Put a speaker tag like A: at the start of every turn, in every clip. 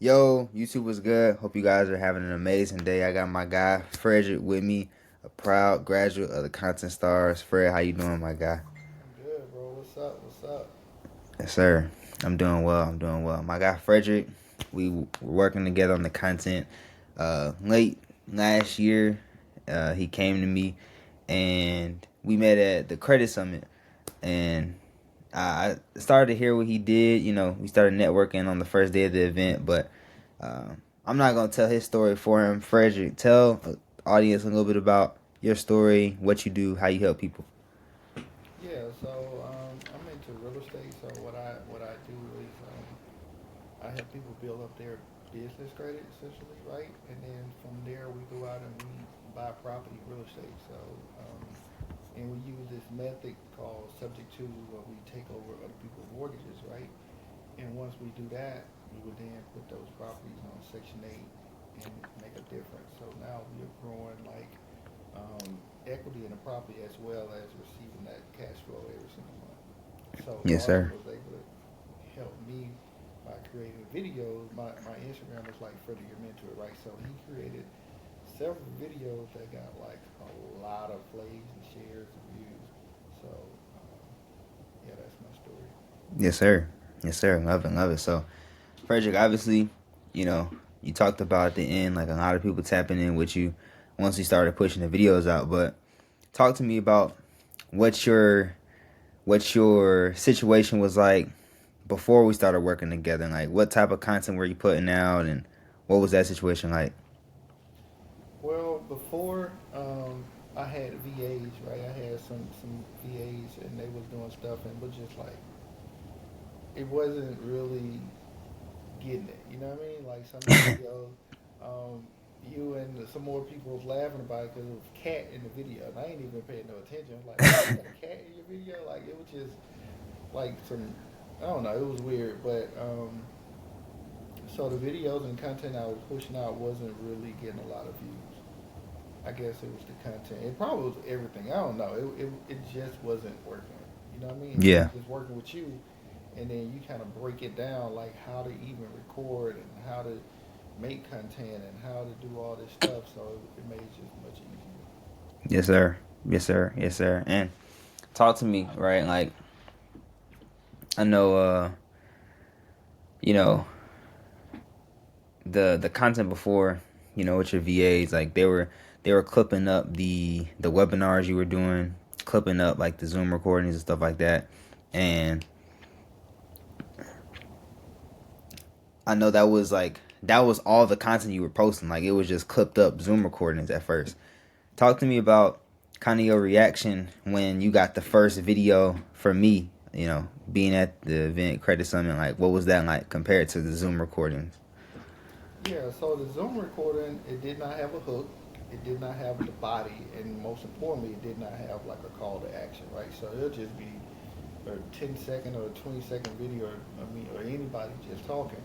A: Yo, YouTube was good. Hope you guys are having an amazing day. I got my guy Frederick with me, a proud graduate of the Content Stars. Fred, how you doing, my guy?
B: I'm good, bro. What's up? What's up?
A: Yes, sir. I'm doing well. I'm doing well. My guy Frederick, we were working together on the content. Late last year, he came to me, and we met at the Credit Summit, and I started to hear what he did. We started networking on the first day of the event, but I'm not gonna tell his story for him. Frederick, tell the audience a little bit about your story, what you do, how you help people.
B: Yeah, so I'm into real estate. So what I do is I help people build up their business credit essentially, right? And then from there we go out and we buy property, real estate. So and we use this method called subject to, where we take over other people's mortgages, right? And once we do that, we would then put those properties on Section 8 and make a difference. So now we are growing like equity in the property as well as receiving that cash flow every single month. So
A: Yes,
B: also
A: sir.
B: was able to help me by creating videos. My Instagram was like Freddie Your Mentor, right? So he created several videos that got like a lot of plays and shares and views. So yeah, that's my story.
A: Yes, sir. Yes, sir. Love it, love it. So, Frederick, obviously, you know, you talked about at the end, like a lot of people tapping in with you once you started pushing the videos out. But talk to me about what your what your situation was like before we started working together. And like, what type of content were you putting out, and what was that situation like?
B: Well, before I had VAs, right? I had some VAs and they was doing stuff and was just like it wasn't really getting it. You know what I mean? Like some of the videos, you and some more people was laughing about it because it was cat in the video, and I ain't even paying no attention. I was like, "Oh, you got a cat in your video?" Like it was just like some, I don't know, it was weird. But so the videos and content I was pushing out wasn't really getting a lot of views. I guess it was the content. It probably was everything. I don't know. It just wasn't working. You know what I mean? Until
A: Yeah.
B: just working with you, and then you kind of break it down, like how to even record and how to make content and how to do all this stuff. So it made it just much easier.
A: Yes, sir. Yes, sir. Yes, sir. And talk to me, right? Like, I know, you know, the content before, with your VAs, like they were clipping up the webinars you were doing, clipping up like the Zoom recordings and stuff like that. And I know that was all the content you were posting. Like it was just clipped up Zoom recordings at first. Talk to me about kind of your reaction when you got the first video from me, being at the event Credit Summit. Like, what was that like compared to the Zoom recordings?
B: Yeah. So the Zoom recording, it did not have a hook. It did not have the body, and most importantly, it did not have like a call to action, right? So it'll just be a 10-second or a 20-second video, of me or anybody just talking,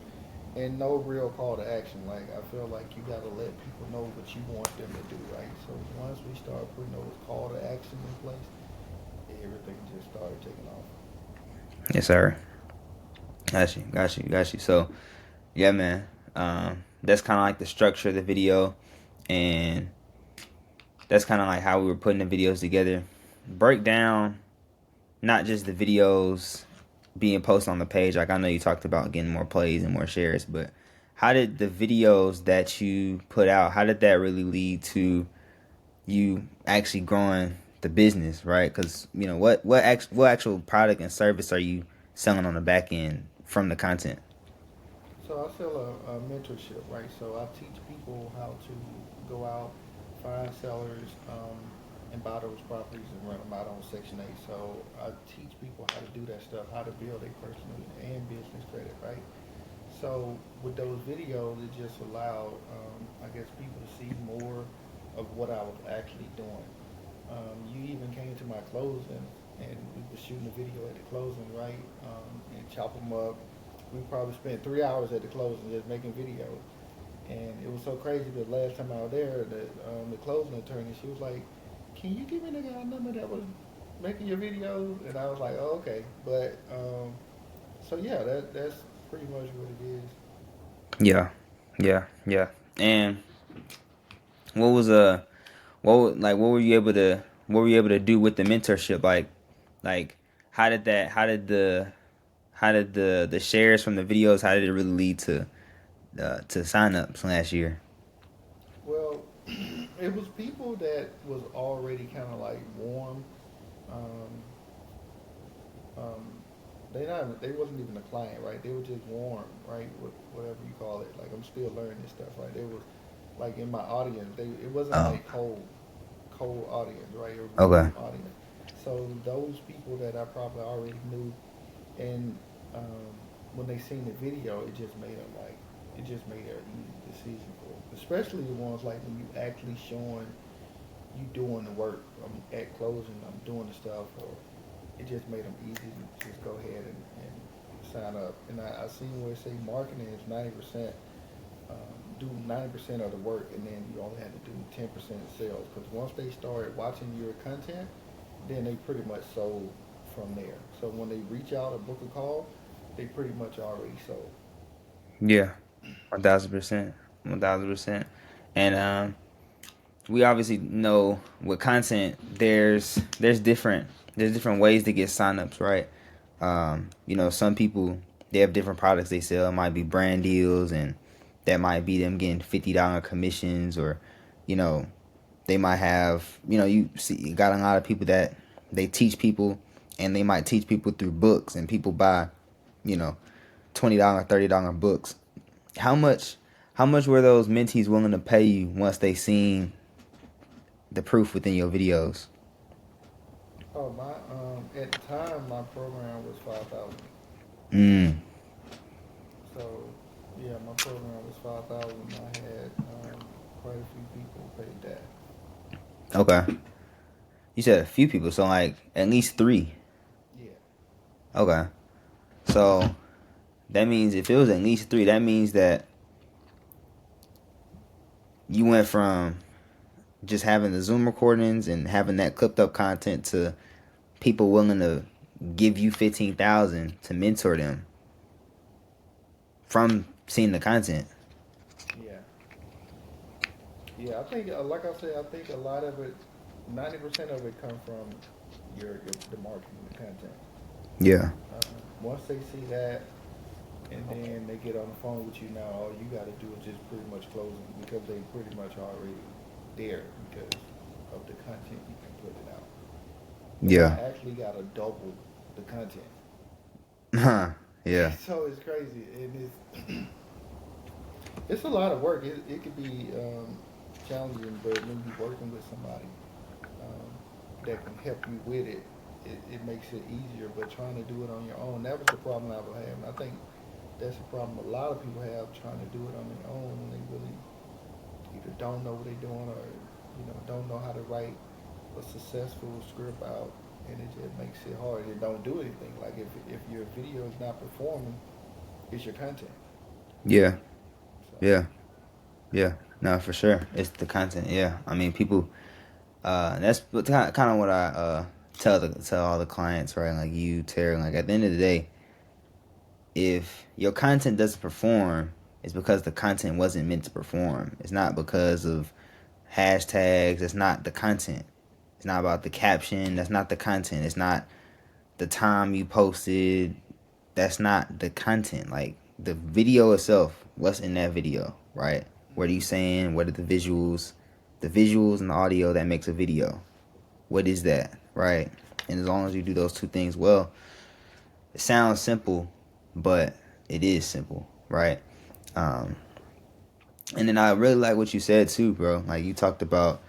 B: and no real call to action. Like I feel like you gotta let people know what you want them to do, right? So once we start putting those call to action in place, everything just started taking off.
A: Yes, sir. Got you, got you, got you. So, yeah, man. That's kind of like the structure of the video, and that's kind of like how we were putting the videos together. Break down not just the videos being posted on the page. Like I know you talked about getting more plays and more shares, but how did the videos that you put out? How did that really lead to you actually growing the business, right? Because what actual product and service are you selling on the back end from the content?
B: So I sell a mentorship, right? So I teach people how to go out, find sellers, and buy those properties and rent them out on Section 8. So I teach people how to do that stuff, how to build a personal and business credit, right? So with those videos, it just allowed, I guess, people to see more of what I was actually doing. You even came to my closing, and we were shooting a video at the closing, right? And chop them up. We probably spent 3 hours at the closing just making videos. And it was so crazy because last time I was there, the closing attorney, she was like, "Can you give me the guy number that was making your videos?" And I was like, "Oh, okay." But so yeah, that's pretty much what it is.
A: Yeah, yeah, yeah. And what was what were you able to do with the mentorship? Like how did the shares from the videos, how did it really lead to signups last year?
B: Well, it was people that was already kind of like warm. Um, um, they wasn't even a client, right? They were just warm, right? Whatever you call it. Like I'm still learning this stuff, right? They was like in my audience. It wasn't
A: Oh,
B: like cold audience, right? It was
A: okay.
B: warm audience. So those people that I probably already knew, and um, when they seen the video, it just made it an easy decision for them. Especially the ones like when you actually showing you doing the work. I'm at closing, I'm doing the stuff, or it just made them easy to just go ahead and sign up. And I seen where it say marketing is 90%. Do 90% of the work, and then you only have to do 10% of sales. Because once they start watching your content, then they pretty much sold from there. So when they reach out or book a call, they pretty much already sold.
A: Yeah, 1,000%, 1,000%. And we obviously know with content, there's different ways to get signups, right? Some people, they have different products they sell. It might be brand deals, and that might be them getting $50 commissions, or you know they might have, you see, you got a lot of people that they teach people, and they might teach people through books, and people buy, you know, $20, $30 books. How much how much were those mentees willing to pay you once they seen the proof within your videos?
B: Oh my! At the time, my program was 5,000.
A: Mm.
B: So yeah, my program was 5,000. I had quite a few people paid that.
A: Okay. You said a few people, so like at least three.
B: Yeah.
A: Okay. So that means if it was at least three, that means that you went from just having the Zoom recordings and having that clipped up content to people willing to give you 15,000 to mentor them from seeing the content.
B: Yeah. Yeah, I think, like I said, I think a lot of it, 90% of it come from your the marketing, the content.
A: Yeah.
B: Once they see that, and then they get on the phone with you now, all you got to do is just pretty much close them because they pretty much already there because of the content you can put it out. Because I
A: Yeah.
B: actually got to double the content.
A: Yeah.
B: So it's crazy, and it's a lot of work. It could be challenging, but when you're working with somebody um, that can help you with it, it makes it easier. But trying to do it on your own, that was the problem I was having. I think that's a problem a lot of people have trying to do it on their own when they really either don't know what they're doing or don't know how to write a successful script out, and it just makes it hard. It don't do anything. Like if your video is not performing, it's your content.
A: Yeah.
B: So
A: Yeah. Yeah. No, for sure. It's the content. Yeah. I mean, people. That's kind of what I tell all the clients, right? Like you, Terry. Like at the end of the day, if your content doesn't perform, it's because the content wasn't meant to perform. It's not because of hashtags. It's not the content. It's not about the caption. That's not the content. It's not the time you posted. That's not the content. Like the video itself, what's in that video, right? What are you
B: mm-hmm.
A: saying? What are the visuals and the audio that makes a video? What is that, right? And as long as you do those two things well, it sounds simple, but it is simple, right? Um, and then I really like what you said too, bro. Like you talked about,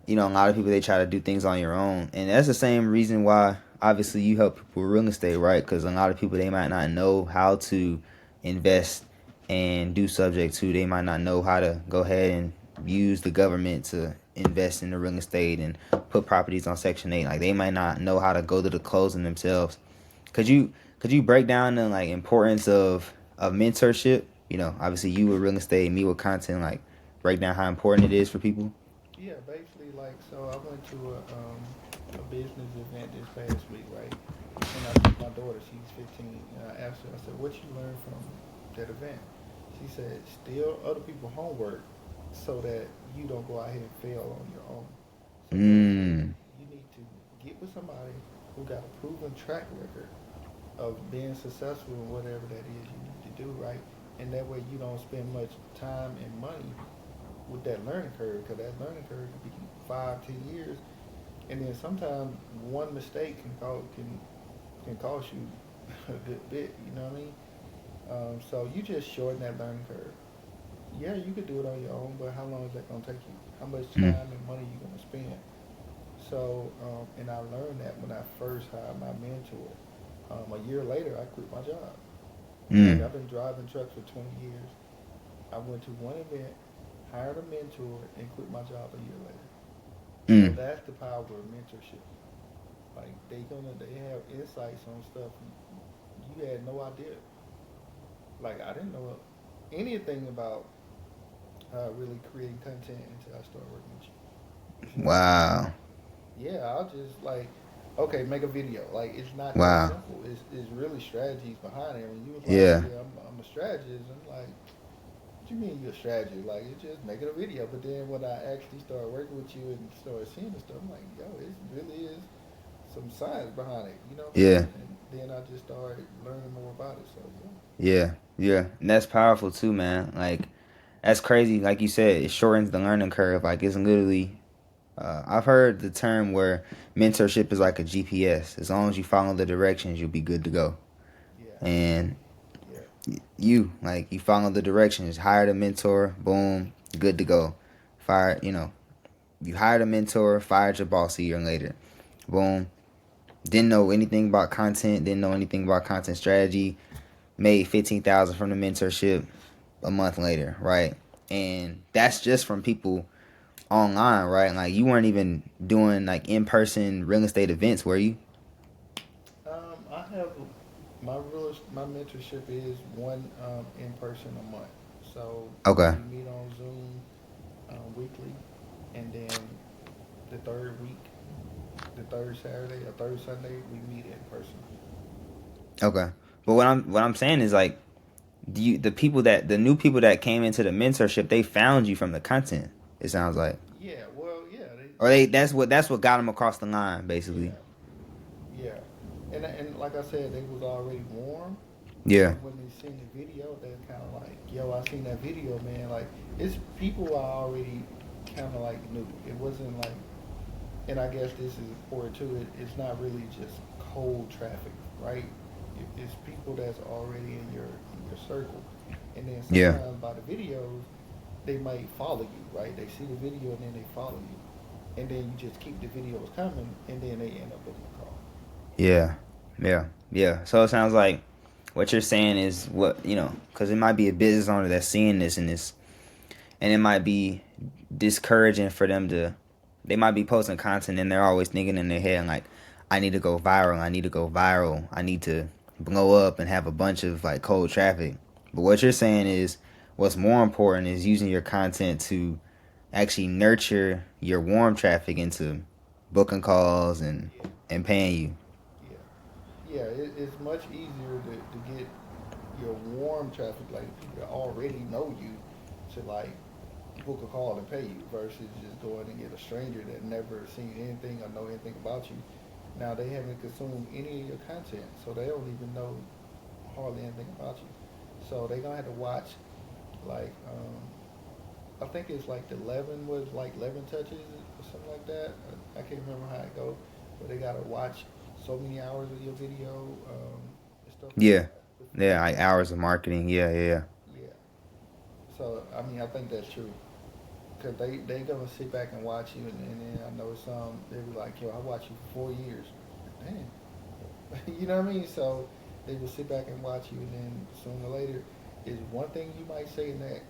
A: a lot of people they try to do things on your own, and that's the same reason why obviously you help people with real estate, right? Because a lot of people they might not know how to invest and do subject to. They might not know how to go ahead and use the government to invest in the real estate and put properties on Section 8. Like they might not know how to go to the closing themselves. Could you break down the like importance of mentorship? Obviously you with real estate, me with content. Like break down how important it is for people.
B: Yeah, basically, like, so I went to a business event this past week, right? And I took my daughter, she's 15, and I asked her, I said, what you learned from that event? She said, steal other people's homework so that you don't go out here and fail on your own. So basically,
A: Mm.
B: you need to get with somebody who got a proven track record of being successful in whatever that is you need to do, right? And that way you don't spend much time and money with that learning curve, because that learning curve could be 5, 10 years, and then sometimes one mistake can cost you a good bit. You know what I mean? So you just shorten that learning curve. Yeah, you could do it on your own, but how long is that gonna take you? How much
A: Mm.
B: time and money you gonna spend? So, and I learned that when I first hired my mentor. A year later, I quit my job. Like
A: Mm.
B: I've been driving trucks for 20 years. I went to one event, hired a mentor, and quit my job a year later. So
A: Mm.
B: that's the power of mentorship. Like they have insights on stuff you had no idea. Like I didn't know anything about really creating content until I started working with you. You know what I mean?
A: Wow.
B: Yeah, I'll just like, okay, make a video. Like it's not that
A: Wow.
B: simple. It's really strategies behind it. When you was like,
A: Yeah.
B: yeah, I'm a strategist, I'm like, what you mean you're a strategist? Like it's just making a video. But then when I actually started working with you and started seeing the stuff, I'm like, yo, it really is some science behind it. You know what I'm
A: Yeah.
B: saying? And then I just started learning more about it. So yeah.
A: Yeah. Yeah. And that's powerful too, man. Like that's crazy. Like you said, it shortens the learning curve. Like it's literally I've heard the term where mentorship is like a GPS. As long as you follow the directions, you'll be good to go.
B: Yeah,
A: And
B: yeah,
A: you follow the directions, hired a mentor, boom, good to go. Fired, you hired a mentor, fired your boss a year later, boom. Didn't know anything about content, didn't know anything about content strategy, made 15,000 from the mentorship a month later, right? And that's just from people online, right? Like you weren't even doing like in person real estate events, were you?
B: I have my mentorship is one in person a month. So
A: Okay.
B: we meet on Zoom weekly, and then the third week, the third Saturday or third Sunday, we meet in person.
A: Okay. But what I'm saying is like the new people that came into the mentorship, they found you from the content. It sounds like,
B: Yeah, well, yeah,
A: or they that's what got them across the line, basically.
B: yeah, yeah, and like I said, they was already warm,
A: Yeah.
B: but when they seen the video, they're kind of like, yo, I seen that video, man. Like it's people I already kind of like knew. It wasn't like, and I guess this is important too. It's not really just cold traffic, right? It's people that's already in your circle, and then
A: Yeah.
B: sometimes by the videos, they might follow you, right? They see the video and then they follow you, and then you just keep the videos coming, and then they end up booking a call.
A: Yeah. Yeah. Yeah. So it sounds like what you're saying is what because it might be a business owner that's seeing this and it might be discouraging for them to. They might be posting content and they're always thinking in their head like, I need to go viral. I need to go viral. I need to blow up and have a bunch of like cold traffic. But what you're saying is, what's more important is using your content to actually nurture your warm traffic into booking calls
B: Yeah,
A: and paying you.
B: yeah, yeah. It's much easier to get your warm traffic, like people that already know you, to like book a call and pay you versus just going and get a stranger that never seen anything or know anything about you. Now they haven't consumed any of your content, so they don't even know hardly anything about you. So they're gonna have to watch like I think it's like the 11 was like 11 touches or something like that. I can't remember how it go, but they gotta watch so many hours of your video and stuff like
A: Yeah.
B: that before
A: Yeah,
B: they
A: like
B: book you.
A: hours of marketing. Yeah, yeah, yeah.
B: Yeah. So I mean, I think that's true. Cause they gonna sit back and watch you, and then I know some they be like, yo, I watched you for 4 years. Damn, you know what I mean? So they will sit back and watch you, and then sooner or later, is one thing you might say in that.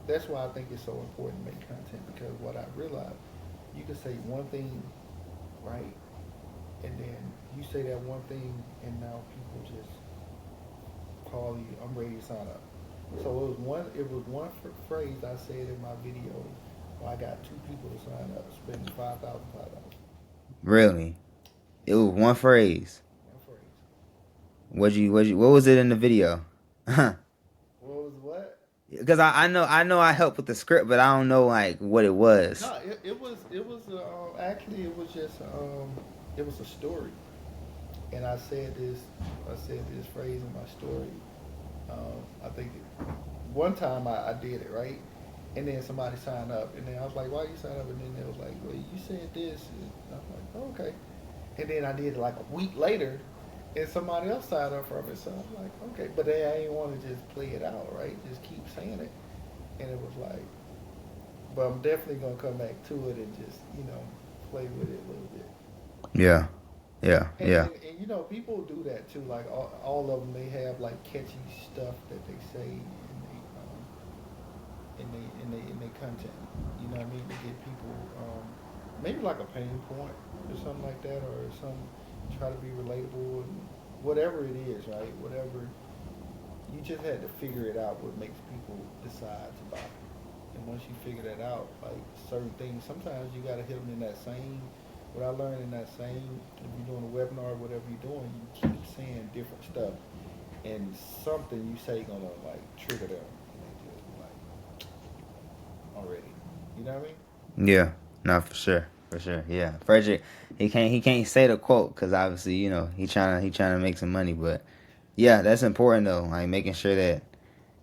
B: That's why I think it's so important to make content, because what I realized, you can say one thing, right, and then you say that one thing, and now people just call you, I'm ready to sign up. So it was one phrase I said in my video. Well, I got two people to sign up, spending $5,005.
A: Really. It
B: Yeah,
A: was one phrase.
B: one phrase.
A: What was it in the video?
B: What was what?
A: Because I know I helped with the script, but I don't know like what it was.
B: No, actually it was just it was a story, and I said this phrase in my story. I think one time I did it right, and then somebody signed up, and then I was like, "Why you sign up?" And then they was like, "Well, you said this," and I was like, oh, "Okay." And then I did it like a week later, and somebody else signed up from it, so I'm like, "Okay," but they I didn't want to just play it out, right? Just keep saying it, and it was like, but I'm definitely gonna come back to it and just play with it a little bit.
A: Yeah, yeah,
B: And,
A: yeah,
B: and, and people do that too. Like all of them, they have like catchy stuff that they say in they content. You know what I mean? To get people maybe like a pain point or something like that, or some try to be relatable and whatever it is, right? Whatever you just had to figure it out. What makes people decide to buy? And once you figure that out, like certain things, sometimes you got to hit them in that same. What I learned in that same, if you're doing a webinar, or whatever you're doing, you keep saying different stuff, and something you say gonna like trigger them, and they just be like already. You know what I mean?
A: yeah. No, for sure. Yeah, Frederick, he can't say the quote because obviously he trying to make some money, but yeah, that's important though. Like making sure that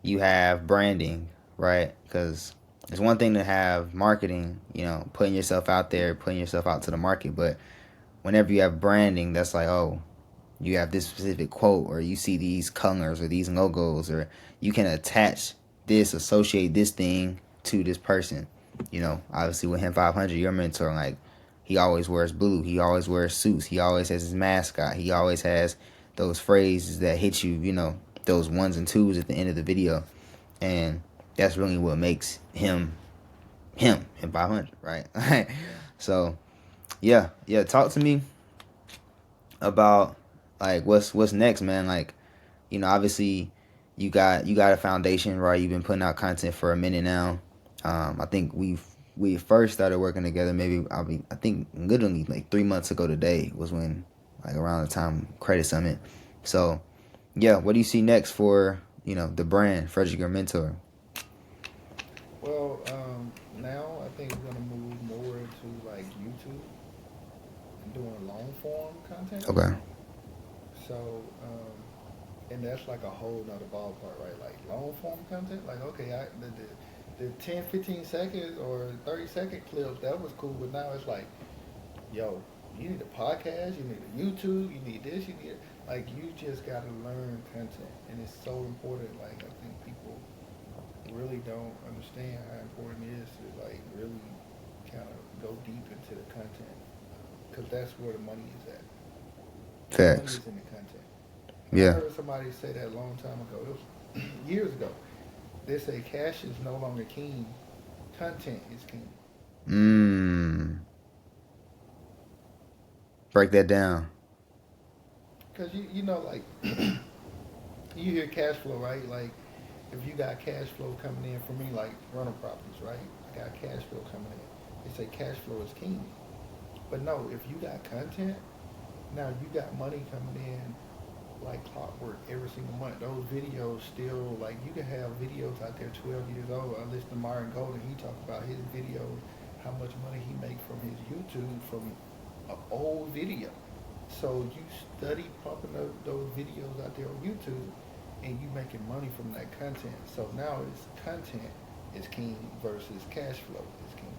A: you have branding, right? Because it's one thing to have marketing, putting yourself out there, putting yourself out to the market, but whenever you have branding, that's like, oh, you have this specific quote, or you see these colors or these logos, or you can attach this, associate this thing to this person. Obviously with him 500, your mentor, like he always wears blue, he always wears suits, he always has his mascot, he always has those phrases that hit you, those ones and twos at the end of the video, and that's really what makes him 500, right? So yeah, talk to me about like what's next, man. Like, obviously you got a foundation, right? You've been putting out content for a minute now. I think we first started working together. Maybe I think literally like 3 months ago today was when, like, around the time Credit Summit. So yeah, what do you see next for the brand Frederick Your Mentor?
B: Well, now I think we're gonna move more into like YouTube and doing long form content.
A: Okay.
B: So, and that's like a whole nother ballpark, right? Like long form content. Like, okay, the 10, 15 seconds or 30-second clips, that was cool. But now it's like, yo, you need a podcast, you need a YouTube, you need this, you need, like, you just got to learn content. And it's so important. Like, I think people really don't understand how important it is to, like, really kind of go deep into the content. Because that's where the money is at. The money
A: Facts.
B: is in the content. And I
A: Yeah.
B: heard somebody say that a long time ago. It was years ago. They say cash is no longer king, content is king.
A: Mm. Break that down.
B: Because you know, like, you hear cash flow, right? Like, if you got cash flow coming in for me, like rental properties, right? I got cash flow coming in. They say cash flow is king. But no, if you got content, now you got money coming in like clockwork every single month. Those videos still, like, you can have videos out there 12 years old. I listen to Myron Golden. He talk about his videos, how much money he make from his YouTube from an old video. So you study pumping those videos out there on YouTube, and you making money from that content. So now it's content is king versus cash flow is king.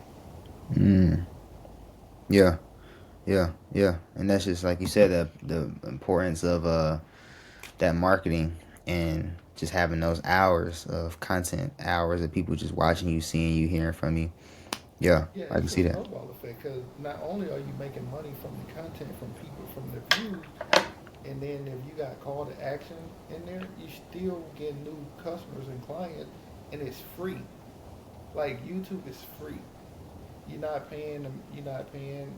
A: Mm. Yeah. Yeah, and that's just like you said, the importance of that marketing and just having those hours of content, hours of people just watching you, seeing you, hearing from you. Yeah,
B: Yeah,
A: I can
B: it's a
A: see that.
B: snowball effect because not only are you making money from the content from people from the views, and then if you got call to action in there, you still get new customers and clients, and it's free. Like YouTube is free. You're not paying them. You're not paying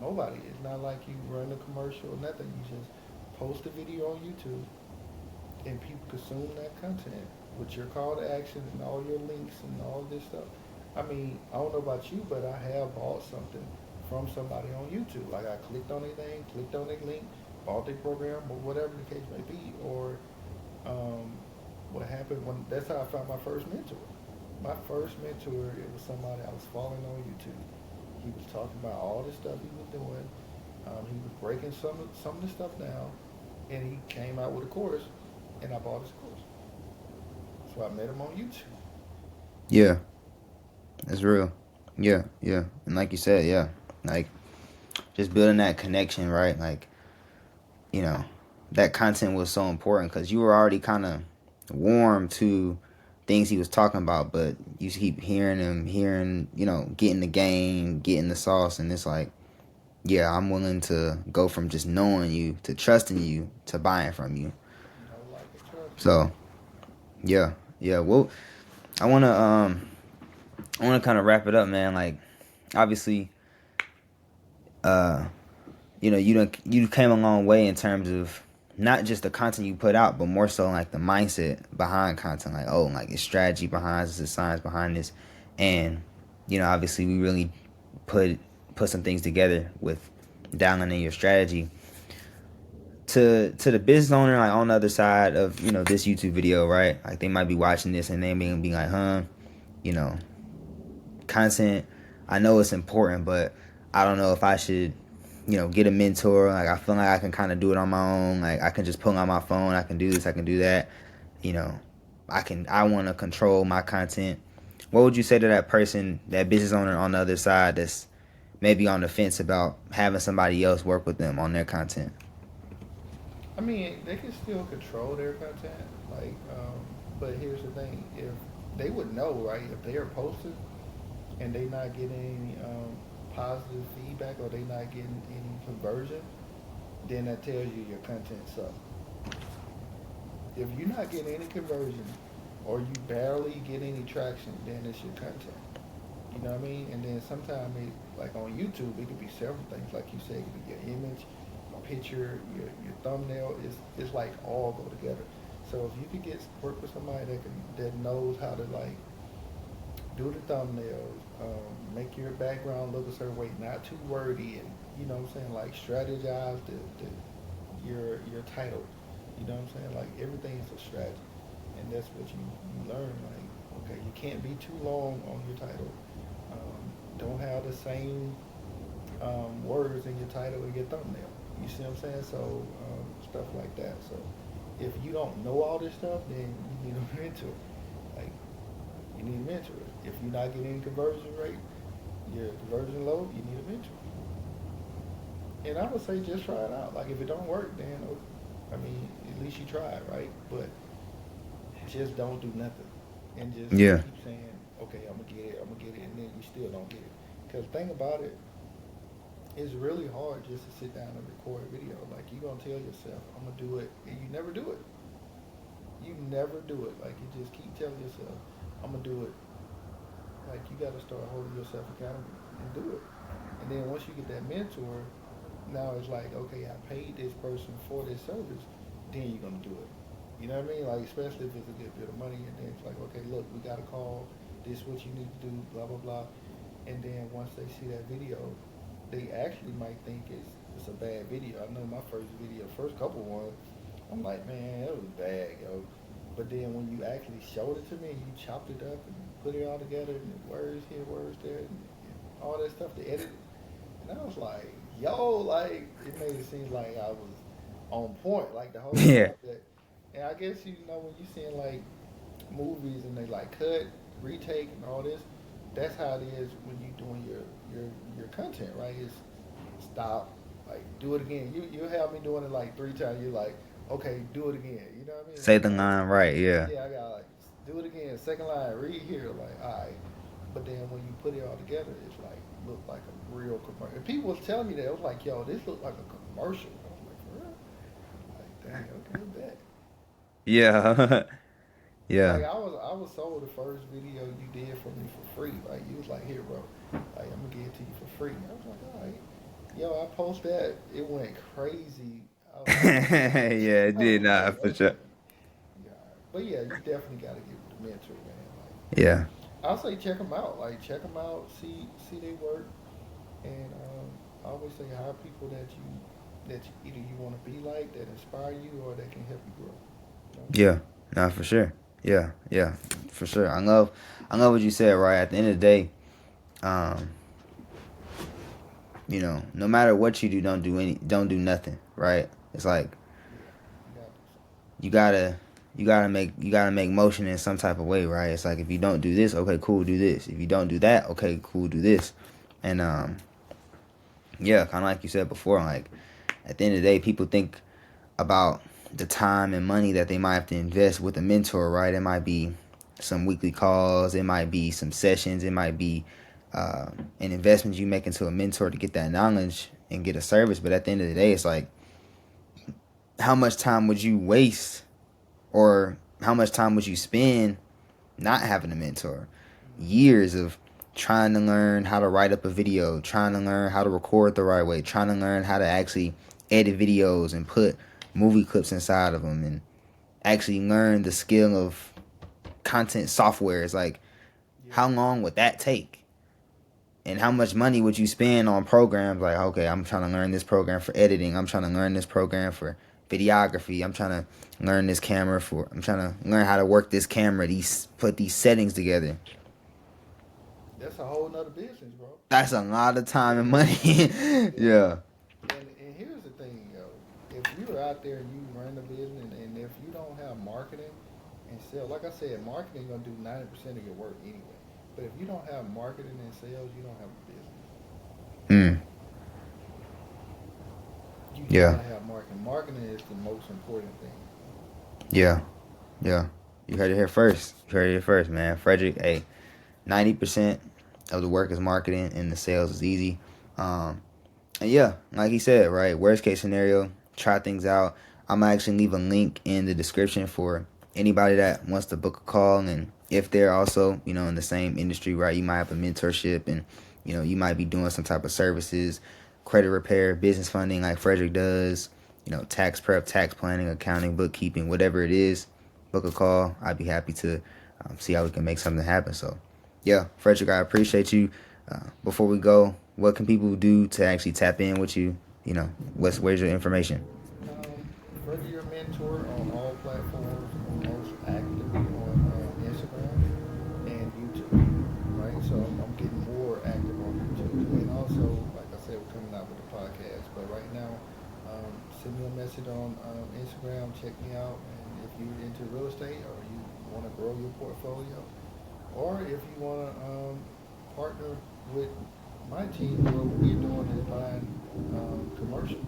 B: nobody. It's not like you run a commercial or nothing. You just post a video on YouTube, and people consume that content with your call to action and all your links and all this stuff. I mean, I don't know about you, but I have bought something from somebody on YouTube. Like, I clicked on anything, clicked on a link, bought their program or whatever the case may be, or um, what happened when that's how I found my first mentor. My first mentor, it was somebody I was following on YouTube. He was talking about all the stuff he was doing. He was breaking some of the stuff down, and he came out with a course, and I bought his course. So I met him on YouTube.
A: Yeah, it's real. Yeah, yeah. And like you said, yeah. Like just building that connection, right? Like, you know, that content was so important because you were already kind of warm to things he was talking about, but you keep hearing him, getting the game, getting the sauce, and it's like, yeah, I'm willing to go from just knowing you to trusting you to buying from you.
B: No like and trust.
A: So yeah, yeah. Well, I wanna kind of wrap it up, man. Like, obviously, uh, you came a long way in terms of not just the content you put out, but more so like the mindset behind content. Like, oh, like it's strategy behind this, it's science behind this, and obviously we really put some things together with dialing in your strategy. To the business owner, like on the other side of this YouTube video, right? Like they might be watching this and they may be like, huh, you know, content. I know it's important, but I don't know if I should, get a mentor. Like I feel like I can kind of do it on my own. Like I can just pull out my phone. I can do this. I can do that. You know, I want to control my content. What would you say to that person, that business owner on the other side, that's maybe on the fence about having somebody else work with them on their content?
B: I mean, they can still control their content. Like, but here's the thing: if they would know, right? If they are posting and they not getting any positive feedback or they not getting any conversion, then that tells you your content sucks. If you're not getting any conversion or you barely get any traction, then it's your content. You know what I mean? And then sometimes, like on YouTube, it could be several things. Like you said, it could be your image, your picture, your thumbnail. It's like all go together. So if you could get work with somebody that knows how to like do the thumbnails, make your background look a certain way, not too wordy, and you know what I'm saying, like strategize your title. You know what I'm saying? Like everything is a strategy, and that's what you learn. Like okay, you can't be too long on your title. Don't have the same words in your title and your thumbnail. You see what I'm saying? So stuff like that. So if you don't know all this stuff, then you need a mentor. Like you need a mentor. If you're not getting any conversion rate, your conversion low, you need a mentor. And I would say just try it out. Like if it don't work, then I mean at least you tried, right? But just don't do nothing, and just
A: Yeah,
B: keep saying, okay, I'm gonna get it, and then you still don't get it. Because thing about it, it's really hard just to sit down and record a video. Like you gonna tell yourself, I'm gonna do it, and you never do it. You never do it. Like you just keep telling yourself, I'm gonna do it. Like you got to start holding yourself accountable and do it. And then once you get that mentor, now it's like, okay, I paid this person for this service. Then you're gonna do it. You know what I mean? Like especially if it's a good bit of money, and then it's like, okay, look, we got a call. This is what you need to do. Blah blah blah. And then once they see that video, they actually might think it's a bad video. I know my first video, first couple ones, I'm like, man, it was bad, yo. But then when you actually showed it to me, you chopped it up and put it all together, and words here, words there, and all that stuff to edit, and I was like, yo, like it made it seem like I was on point, like the whole
A: yeah,
B: time. That, and I guess you know when you seeing like movies and they like cut, retake, and all this. That's how it is when you doing your content, right? It's stop, like do it again. You have me doing it like three times. You're like, okay, do it again. You know what I mean?
A: say
B: I'm
A: the
B: like,
A: line right. Yeah,
B: yeah, I got like do it again. Second line, read here. Like, all right. But then when you put it all together, it's like look like a real commercial. And people was telling me that it was like, yo, this looked like a commercial. I was like, for real? Like, dang, okay, bet.
A: yeah, yeah,
B: Like I was sold the first video you did for me for free. Like you was like, here, bro. Like I'm gonna give it to you for free. I was like, all right. Yo, I post that. It went crazy. I was like,
A: yeah. It
B: I was
A: did
B: like,
A: not for sure.
B: okay. Yeah. But yeah, you definitely got to get with the mentor, man. Like,
A: Yeah,
B: I'll say check them out. Like, check them out, see their work, and I always say hire people that either you want to be like, that inspire you, or that can help you grow. You know?
A: yeah, not for sure. Yeah, yeah, for sure. I love what you said. Right at the end of the day, um, no matter what you do, don't do nothing. Right? It's like
B: Yeah, you gotta do something.
A: you gotta you gotta make motion in some type of way. Right? It's like if you don't do this, okay, cool, do this. If you don't do that, okay, cool, do this. And yeah, kind of like you said before, like at the end of the day, people think about the time and money that they might have to invest with a mentor, right? It might be some weekly calls, it might be some sessions, it might be an investment you make into a mentor to get that knowledge and get a service. But at the end of the day, it's like, how much time would you waste, or how much time would you spend not having a mentor?
B: Mm-hmm.
A: Years of trying to learn how to write up a video, trying to learn how to record the right way, trying to learn how to actually edit videos and put movie clips inside of them, and actually learn the skill of content software. It's like,
B: Yeah.
A: how long would that take? And how much money would you spend on programs like, okay, I'm trying to learn this program for editing. I'm trying to learn this program for videography. I'm trying to learn this camera for, I'm trying to learn how to work this camera, put these settings together.
B: That's a whole nother business, bro.
A: That's a lot of time and money.
B: Yeah.
A: Yeah.
B: And here's the thing, yo. If you're out there and you run a business, and if you don't have marketing and sales, like I said, marketing gonna do 90% of your work anyway. But if you don't have marketing and sales, you don't have a business.
A: Mm.
B: You
A: Yeah.
B: gotta have marketing. Marketing is the most important thing.
A: Yeah. Yeah. You heard it here first. You heard it here first, man. Frederick, hey, 90% of the work is marketing and the sales is easy. Um, and yeah, like he said, right? Worst case scenario, try things out. I'm gonna actually leave a link in the description for anybody that wants to book a call, and if they're also, in the same industry, right? You might have a mentorship, and you might be doing some type of services, credit repair, business funding, like Frederick does. Tax prep, tax planning, accounting, bookkeeping, whatever it is. Book a call. I'd be happy to see how we can make something happen. So, yeah, Frederick, I appreciate you. Before we go, what can people do to actually tap in with you? Where's your information?
B: Further your mentor on all platforms, most active on Instagram and YouTube, right? So I'm getting more active on YouTube. And also, like I said, we're coming out with a podcast. But right now, send me a message on Instagram, check me out. And if you're into real estate or you want to grow your portfolio, or if you want to partner with my team, what we're doing is buying commercial,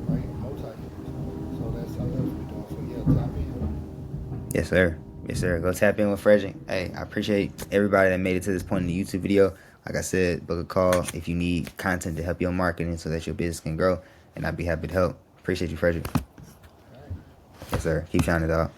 B: right? Multi-units. So that's something else we're doing. So yeah, tap in.
A: Yes, sir. Yes, sir. Go tap in with Frederick. Hey, I appreciate everybody that made it to this point in the YouTube video. Like I said, book a call if you need content to help your marketing so that your business can grow, and I'd be happy to help. Appreciate you, Frederick.
B: All right.
A: Yes, sir. Keep shining it out.